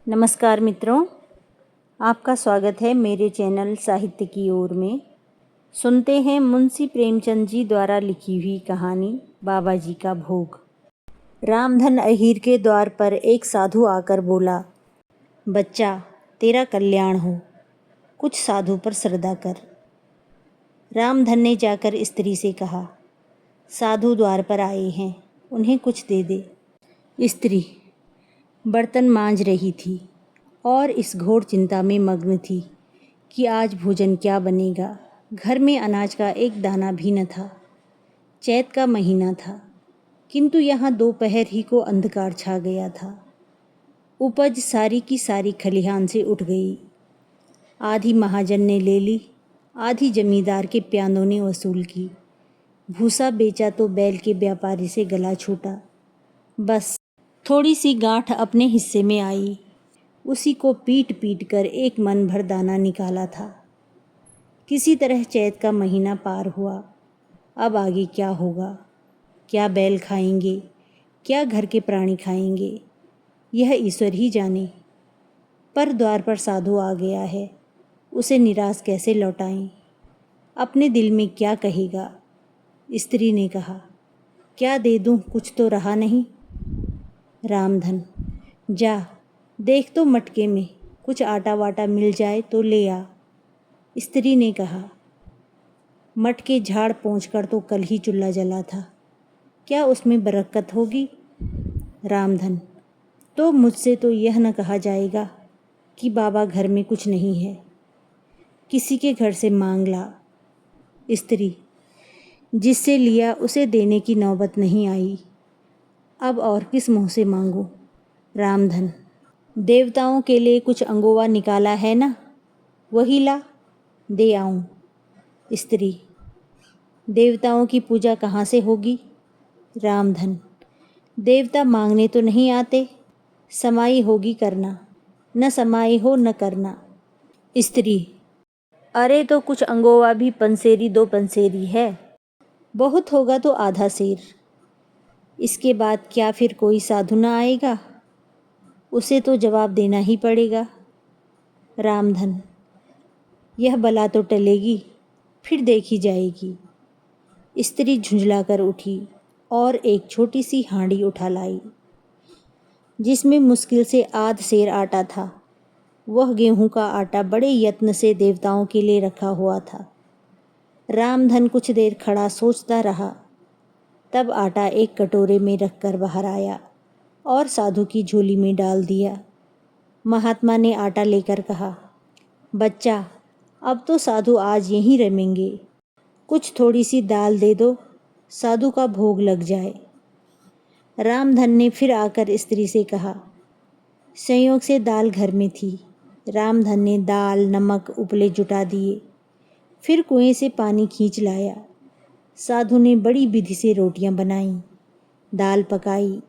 नमस्कार मित्रों, आपका स्वागत है मेरे चैनल साहित्य की ओर में। सुनते हैं मुंशी प्रेमचंद जी द्वारा लिखी हुई कहानी बाबा जी का भोग। रामधन अहीर के द्वार पर एक साधु आकर बोला, बच्चा तेरा कल्याण हो, कुछ साधु पर श्रद्धा कर। रामधन ने जाकर स्त्री से कहा, साधु द्वार पर आए हैं, उन्हें कुछ दे दे। स्त्री बर्तन मांज रही थी और इस घोर चिंता में मग्न थी कि आज भोजन क्या बनेगा। घर में अनाज का एक दाना भी न था। चैत का महीना था, किंतु यहाँ दोपहर ही को अंधकार छा गया था। उपज सारी की सारी खलिहान से उठ गई। आधी महाजन ने ले ली, आधी जमींदार के प्यानों ने वसूल की। भूसा बेचा तो बैल के व्यापारी से गला छूटा। बस थोड़ी सी गांठ अपने हिस्से में आई, उसी को पीट पीट कर एक मन भर दाना निकाला था। किसी तरह चैत का महीना पार हुआ। अब आगे क्या होगा? क्या बैल खाएंगे, क्या घर के प्राणी खाएंगे, यह ईश्वर ही जाने। पर द्वार पर साधु आ गया है, उसे निराश कैसे लौटाएं? अपने दिल में क्या कहेगा? स्त्री ने कहा, क्या दे दूं, कुछ तो रहा नहीं। रामधन, जा देख तो मटके में कुछ आटा वाटा मिल जाए तो ले आ। स्त्री ने कहा, मटके झाड़ पोंछ कर तो कल ही चूल्हा जला था, क्या उसमें बरकत होगी? रामधन, तो मुझसे तो यह न कहा जाएगा कि बाबा घर में कुछ नहीं है, किसी के घर से मांग ला। स्त्री, जिससे लिया उसे देने की नौबत नहीं आई, अब और किस मुंह से मांगूं? रामधन, देवताओं के लिए कुछ अंगोवा निकाला है ना, वही ला, दे आऊं। स्त्री, देवताओं की पूजा कहाँ से होगी? रामधन, देवता मांगने तो नहीं आते, समाई होगी करना, न समाई हो न करना। स्त्री, अरे तो कुछ अंगोवा भी पंसेरी दो पंसेरी है, बहुत होगा तो आधा सेर। इसके बाद क्या फिर कोई साधु न आएगा? उसे तो जवाब देना ही पड़ेगा। रामधन, यह बला तो टलेगी, फिर देखी जाएगी। स्त्री झुंझलाकर उठी और एक छोटी सी हांडी उठा लाई, जिसमें मुश्किल से आध सेर आटा था। वह गेहूं का आटा बड़े यत्न से देवताओं के लिए रखा हुआ था। रामधन कुछ देर खड़ा सोचता रहा, तब आटा एक कटोरे में रखकर बाहर आया और साधु की झोली में डाल दिया। महात्मा ने आटा लेकर कहा, बच्चा अब तो साधु आज यहीं रमेंगे, कुछ थोड़ी सी दाल दे दो, साधु का भोग लग जाए। रामधन ने फिर आकर स्त्री से कहा, संयोग से दाल घर में थी। रामधन ने दाल नमक उपले जुटा दिए, फिर कुएं से पानी खींच लाया। साधु ने बड़ी विधि से रोटियां बनाईं, दाल पकाई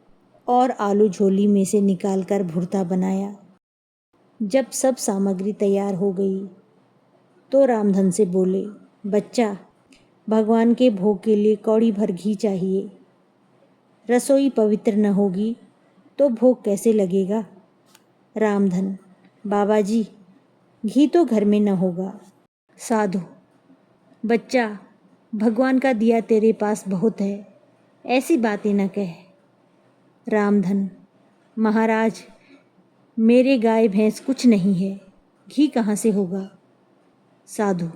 और आलू झोली में से निकालकर भुर्ता बनाया। जब सब सामग्री तैयार हो गई तो रामधन से बोले, बच्चा भगवान के भोग के लिए कौड़ी भर घी चाहिए। रसोई पवित्र न होगी तो भोग कैसे लगेगा? रामधन, बाबा जी घी तो घर में न होगा। साधु, बच्चा भगवान का दिया तेरे पास बहुत है, ऐसी बातें न कह। रामधन, महाराज मेरे गाय भैंस कुछ नहीं है, घी कहाँ से होगा? साधु,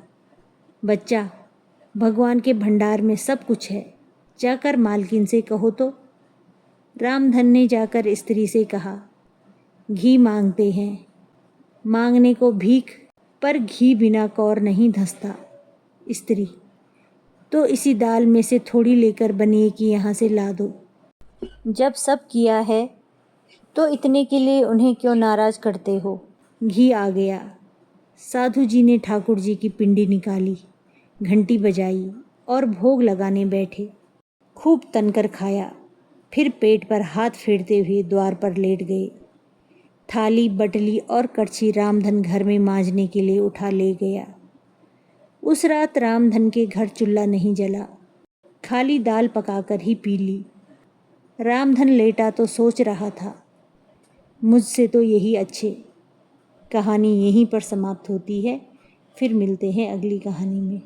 बच्चा भगवान के भंडार में सब कुछ है, जाकर मालकिन से कहो तो। रामधन ने जाकर स्त्री से कहा, घी मांगते हैं, मांगने को भीख, पर घी बिना कौर नहीं धंसता। स्त्री, तो इसी दाल में से थोड़ी लेकर बनिए कि यहाँ से ला दो। जब सब किया है तो इतने के लिए उन्हें क्यों नाराज करते हो? घी आ गया। साधु जी ने ठाकुर जी की पिंडी निकाली, घंटी बजाई और भोग लगाने बैठे। खूब तनकर खाया, फिर पेट पर हाथ फेरते हुए द्वार पर लेट गए। थाली बटली और कड़छी रामधन घर में मांजने के लिए उठा ले गया। उस रात रामधन के घर चूल्हा नहीं जला, खाली दाल पकाकर ही पी ली। रामधन लेटा तो सोच रहा था, मुझसे तो यही अच्छे। कहानी यहीं पर समाप्त होती है। फिर मिलते हैं अगली कहानी में।